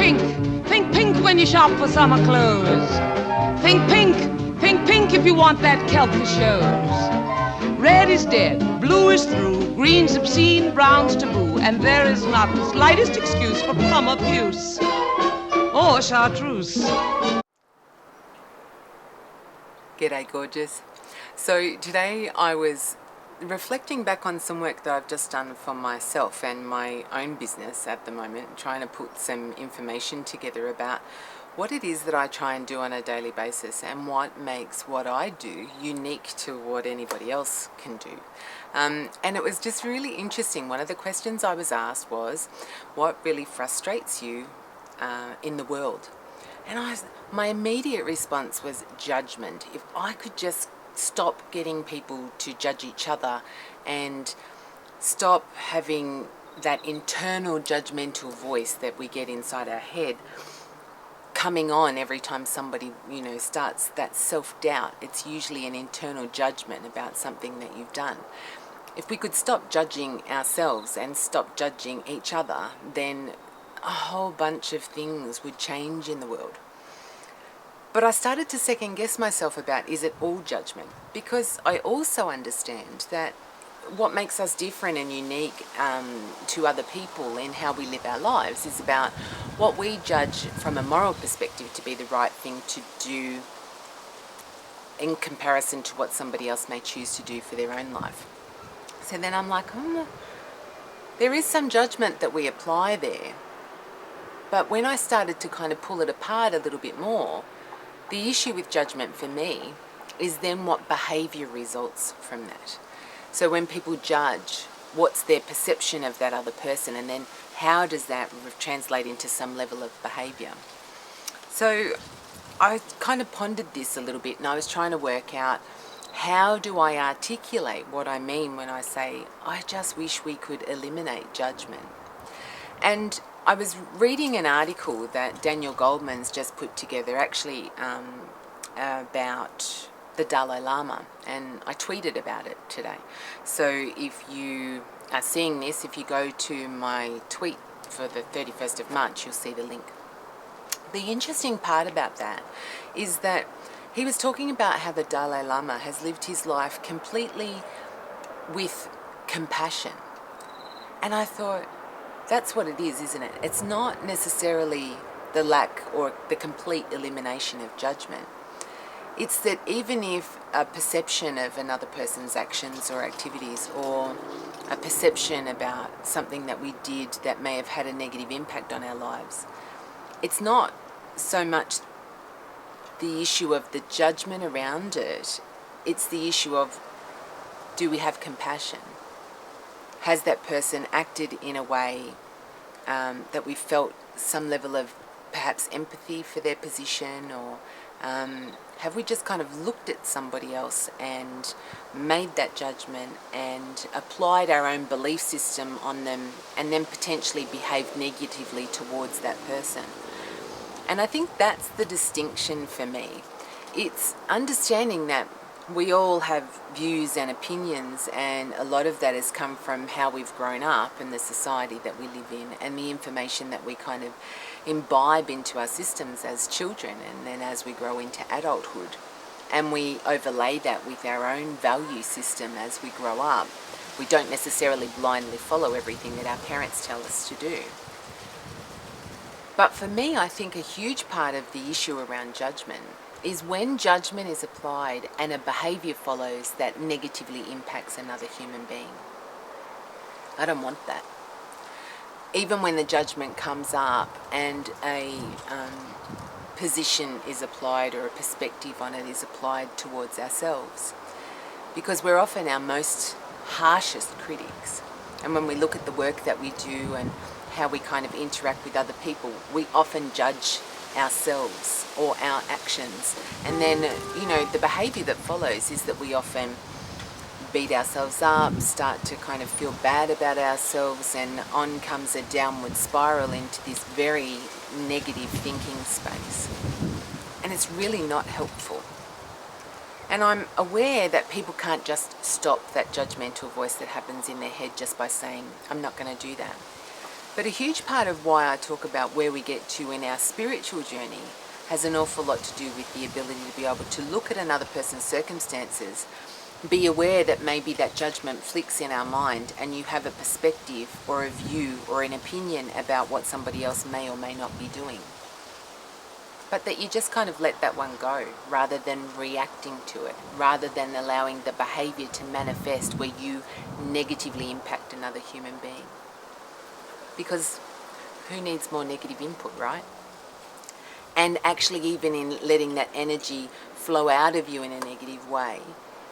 pink. Think pink when you shop for summer clothes. Think pink. Think pink if you want that kelp that shows. Red is dead, blue is through, green's obscene, brown's taboo, and there is not the slightest excuse for plum abuse or chartreuse. G'day gorgeous. So today I was reflecting back on some work that I've just done for myself and my own business at the moment, trying to put some information together about what it is that I try and do on a daily basis and what makes what I do unique to what anybody else can do. And it was just really interesting. One of the questions I was asked was, what really frustrates you in the world? And my immediate response was judgment. If I could just stop getting people to judge each other and stop having that internal judgmental voice that we get inside our head coming on every time somebody, starts that self-doubt. It's usually an internal judgment about something that you've done. If we could stop judging ourselves and stop judging each other, then a whole bunch of things would change in the world. But I started to second guess myself about, is it all judgment? Because I also understand that what makes us different and unique to other people in how we live our lives is about what we judge from a moral perspective to be the right thing to do in comparison to what somebody else may choose to do for their own life. So then I'm like, there is some judgment that we apply there. But when I started to kind of pull it apart a little bit more, the issue with judgment for me is then what behaviour results from that. So when people judge, what's their perception of that other person, and then how does that translate into some level of behaviour? So I kind of pondered this a little bit, and I was trying to work out, how do I articulate what I mean when I say, I just wish we could eliminate judgment? And I was reading an article that Daniel Goleman's just put together, actually about the Dalai Lama, and I tweeted about it today. So if you are seeing this, if you go to my tweet for the 31st of March, you'll see the link. The interesting part about that is that he was talking about how the Dalai Lama has lived his life completely with compassion. And I thought, that's what it is, isn't it? It's not necessarily the lack or the complete elimination of judgment. It's that even if a perception of another person's actions or activities, or a perception about something that we did that may have had a negative impact on our lives, it's not so much the issue of the judgment around it, it's the issue of, do we have compassion? Has that person acted in a way that we felt some level of perhaps empathy for their position, or have we just kind of looked at somebody else and made that judgment and applied our own belief system on them and then potentially behaved negatively towards that person? And I think that's the distinction for me. It's understanding that we all have views and opinions, and a lot of that has come from how we've grown up and the society that we live in and the information that we kind of imbibe into our systems as children, and then as we grow into adulthood. And we overlay that with our own value system as we grow up. We don't necessarily blindly follow everything that our parents tell us to do. But for me, I think a huge part of the issue around judgment is when judgment is applied and a behaviour follows that negatively impacts another human being. I don't want that. Even when the judgment comes up and a position is applied or a perspective on it is applied towards ourselves, because we're often our most harshest critics. And when we look at the work that we do and how we kind of interact with other people, we often judge ourselves or our actions, and then the behaviour that follows is that we often beat ourselves up, start to kind of feel bad about ourselves, and on comes a downward spiral into this very negative thinking space, and it's really not helpful. And I'm aware that people can't just stop that judgmental voice that happens in their head just by saying, I'm not going to do that. But a huge part of why I talk about where we get to in our spiritual journey has an awful lot to do with the ability to be able to look at another person's circumstances, be aware that maybe that judgment flicks in our mind and you have a perspective or a view or an opinion about what somebody else may or may not be doing. But that you just kind of let that one go rather than reacting to it, rather than allowing the behavior to manifest where you negatively impact another human being. Because who needs more negative input, right? And actually, even in letting that energy flow out of you in a negative way,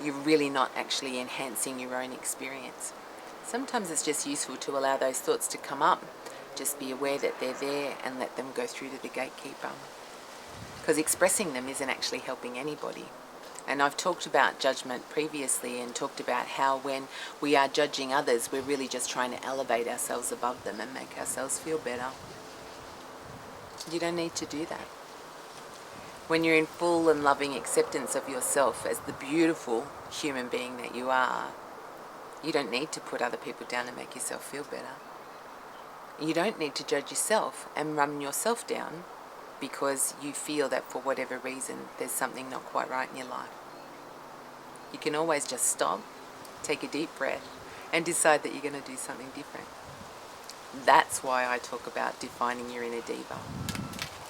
you're really not actually enhancing your own experience. Sometimes it's just useful to allow those thoughts to come up. Just be aware that they're there and let them go through to the gatekeeper. Because expressing them isn't actually helping anybody. And I've talked about judgment previously and talked about how when we are judging others, we're really just trying to elevate ourselves above them and make ourselves feel better. You don't need to do that. When you're in full and loving acceptance of yourself as the beautiful human being that you are, you don't need to put other people down and make yourself feel better. You don't need to judge yourself and run yourself down because you feel that for whatever reason there's something not quite right in your life. You can always just stop, take a deep breath, and decide that you're going to do something different. That's why I talk about defining your inner diva.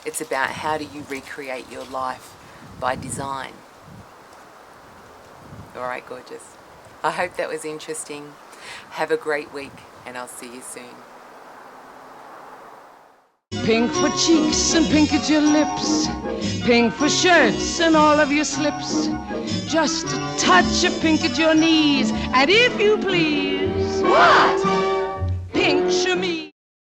It's about how do you recreate your life by design. All right, gorgeous. I hope that was interesting. Have a great week, and I'll see you soon. Pink for cheeks and pink at your lips, pink for shirts and all of your slips, just a touch of pink at your knees, and if you please, what? Pink should